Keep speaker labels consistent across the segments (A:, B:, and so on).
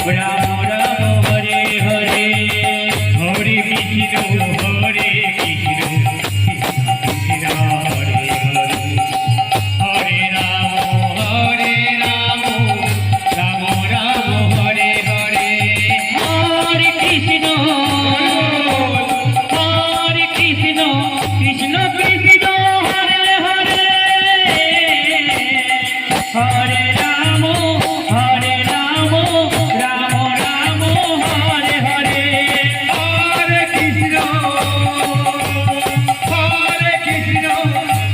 A: Ram Ram Hare Hare Hare Krishna Hare Krishna Krishna Hare Hare Hare Ram Ram Ram Hare Hare Hare Krishna Krishna Krishna Hare Hare Hare Ram Ram Ram Hare Hare Hare Krishna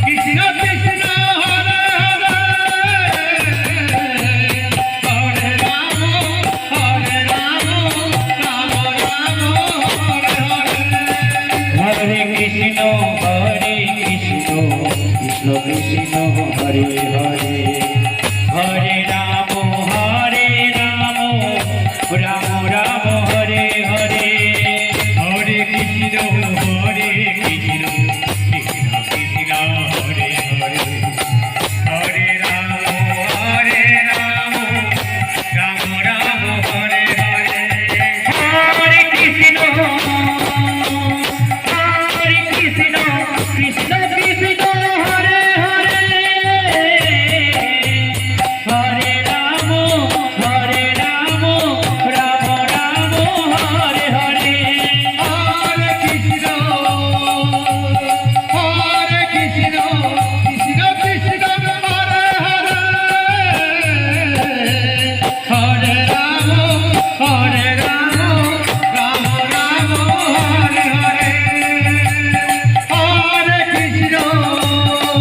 A: Krishna Krishna Hare Hare Hare Ram Ram Ram Hare Hare Hare Krishna Krishna Krishna Hare Hare Hare Ram Ram